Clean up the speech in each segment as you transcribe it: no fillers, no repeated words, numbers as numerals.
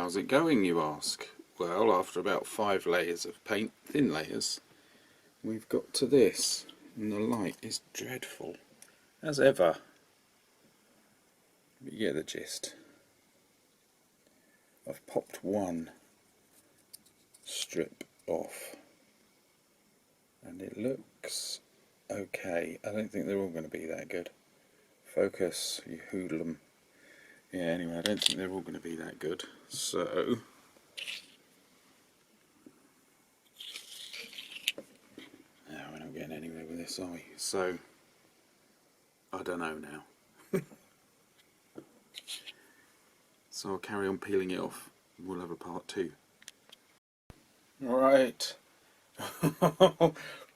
How's it going, you ask? Well, after about 5 layers of paint, thin layers, we've got to this, and the light is dreadful, as ever. But you get the gist. I've popped one strip off, and it looks okay. I don't think they're all going to be that good. Focus, you hoodlum. Yeah, anyway, I don't think they're all going to be that good. So, no, we're not getting anywhere with this, are we? So, I don't know now. So I'll carry on peeling it off. We'll have a part 2. Right.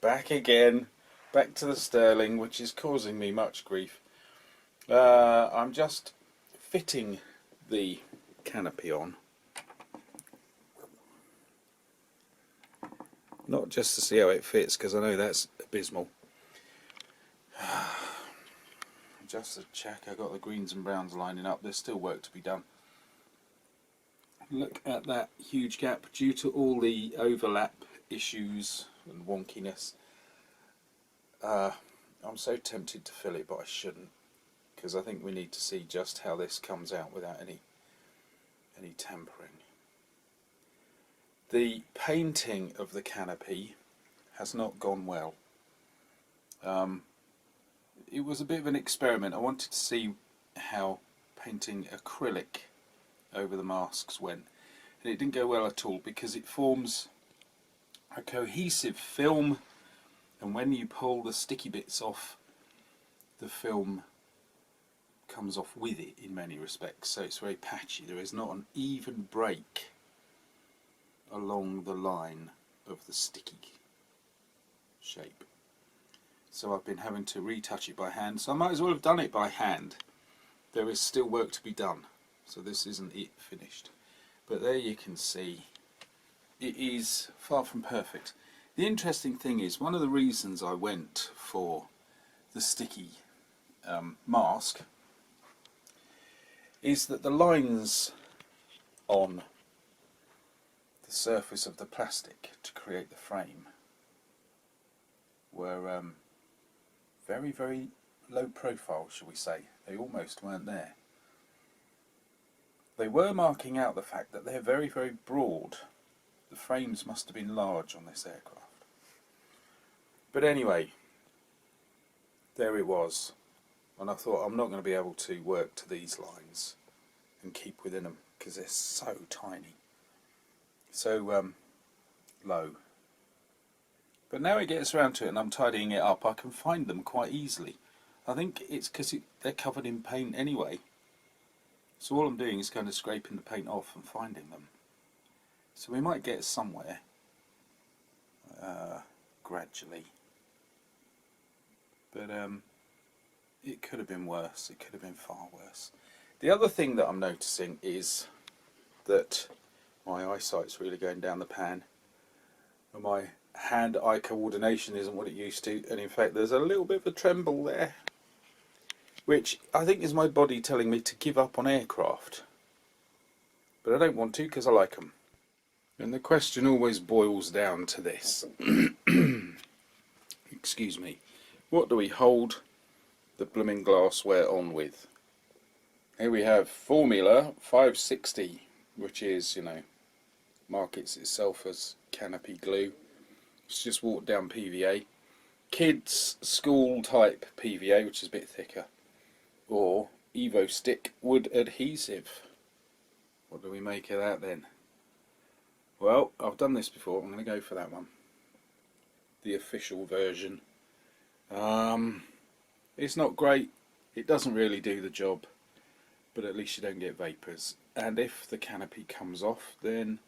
Back again. Back to the Stirling, which is causing me much grief. I'm just fitting the canopy on, not just to see how it fits, because I know that's abysmal, just to check I got the greens and browns lining up. There's still work to be done. Look at that huge gap due to all the overlap issues and wonkiness. I'm so tempted to fill it, but I shouldn't, because I think we need to see just how this comes out without any tampering. The painting of the canopy has not gone well. It was a bit of an experiment. I wanted to see how painting acrylic over the masks went, and it didn't go well at all, because it forms a cohesive film, and when you pull the sticky bits off, the film comes off with it in many respects, so it's very patchy. There is not an even break along the line of the sticky shape. So I've been having to retouch it by hand, so I might as well have done it by hand. There is still work to be done, so this isn't it finished. But there you can see, it is far from perfect. The interesting thing is, one of the reasons I went for the sticky mask is that the lines on the surface of the plastic to create the frame were very, very low profile, shall we say. They almost weren't there. They were marking out the fact that they're very, very broad. The frames must have been large on this aircraft. But anyway, there it was. And I thought, I'm not going to be able to work to these lines and keep within them, because they're so tiny, so low. But now it gets around to it and I'm tidying it up, I can find them quite easily. I think it's because they're covered in paint anyway. So all I'm doing is kind of scraping the paint off and finding them. So we might get somewhere gradually. But it could have been worse. It could have been far worse. The other thing that I'm noticing is that my eyesight's really going down the pan, and my hand-eye coordination isn't what it used to, and in fact there's a little bit of a tremble there, which I think is my body telling me to give up on aircraft. But I don't want to, because I like them. And the question always boils down to this. Excuse me. What do we hold the blooming glassware on with? Here we have Formula 560, which is, you know, markets itself as canopy glue. It's just watered down PVA. Kids school type PVA, which is a bit thicker. Or Evo Stick wood adhesive. What do we make of that then? Well, I've done this before. I'm going to go for that one. The official version. It's not great. It doesn't really do the job. But at least you don't get vapours. And if the canopy comes off, then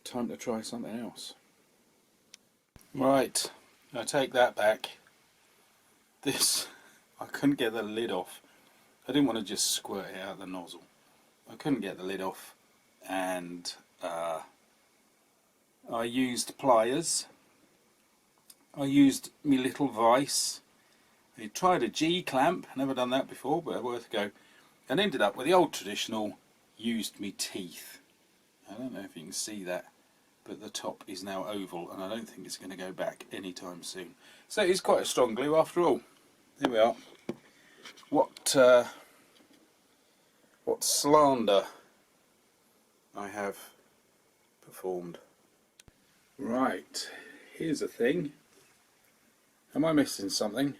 time to try something else. Right, I take that back. This, I couldn't get the lid off. I didn't want to just squirt it out of the nozzle. I couldn't get the lid off, and I used pliers. I used my little vice. I tried a G-clamp, never done that before, but worth a go. And ended up with the old traditional, used me teeth. I don't know if you can see that, but the top is now oval, and I don't think it's going to go back anytime soon. So it's quite a strong glue after all. Here we are. What slander I have performed. Right, here's a thing. Am I missing something?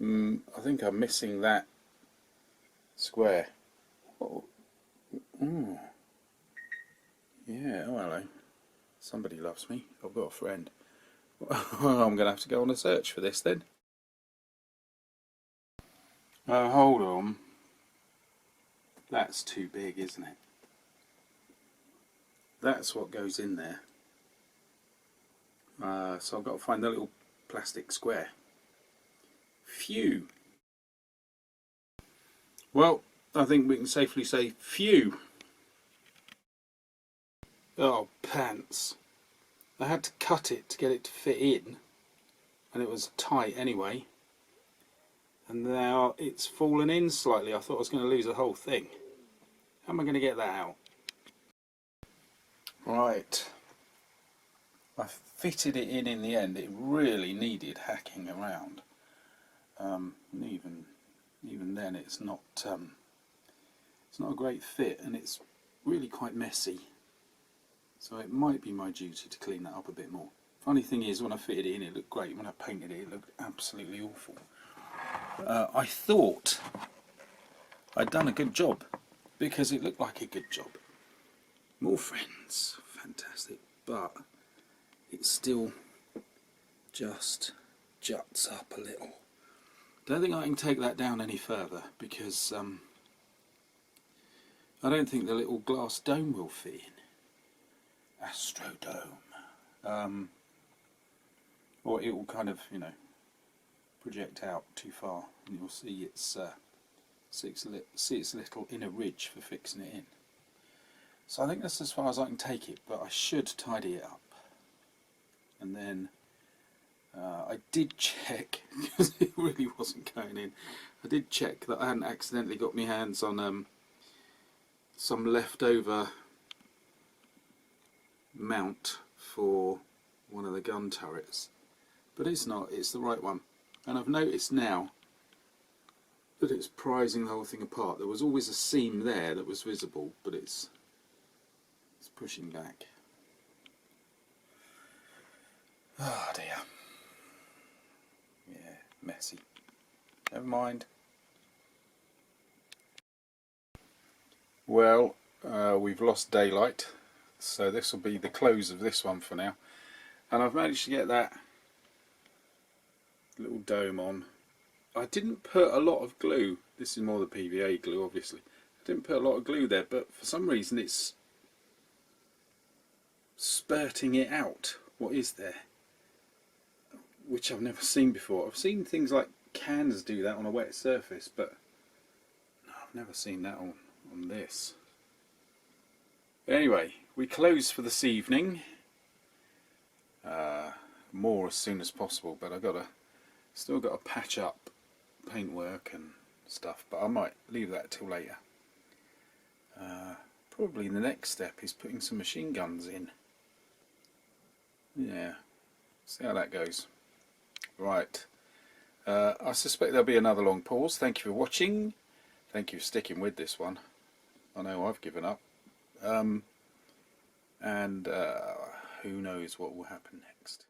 I think I'm missing that square. Oh. Ooh. Yeah, oh hello. Somebody loves me. I've got a friend. I'm going to have to go on a search for this then. Hold on. That's too big, isn't it? That's what goes in there. So I've got to find the little plastic square. Phew. Well, I think we can safely say phew. Oh, pants. I had to cut it to get it to fit in, and it was tight anyway. And now it's fallen in slightly. I thought I was going to lose the whole thing. How am I going to get that out? Right. I fitted it in the end. It really needed hacking around. Even then, it's not a great fit, and it's really quite messy. So it might be my duty to clean that up a bit more. Funny thing is, when I fitted it in, it looked great. When I painted it, it looked absolutely awful. I thought I'd done a good job, because it looked like a good job. More friends, fantastic, but it still just juts up a little. Don't think I can take that down any further, because I don't think the little glass dome will fit in. Astrodome. Or it will kind of, project out too far, and you'll see its little inner ridge for fixing it in. So I think that's as far as I can take it, but I should tidy it up. And then I did check, because it really wasn't going in, I did check that I hadn't accidentally got my hands on some leftover mount for one of the gun turrets. But it's not, it's the right one. And I've noticed now that it's prizing the whole thing apart. There was always a seam there that was visible, but it's pushing back. Oh dear. Yeah, messy. Never mind. Well, we've lost daylight, so this will be the close of this one for now. And I've managed to get that little dome on. I didn't put a lot of glue. This is more the PVA glue, obviously. I didn't put a lot of glue there, but for some reason it's spurting it out. What is there? Which I've never seen before. I've seen things like cans do that on a wet surface, but no, I've never seen that on this. But anyway, we close for this evening. More as soon as possible, but still got to patch up paintwork and stuff, but I might leave that till later. Probably the next step is putting some machine guns in. Yeah, see how that goes. Right, I suspect there'll be another long pause. Thank you for watching. Thank you for sticking with this one. I know I've given up. And who knows what will happen next.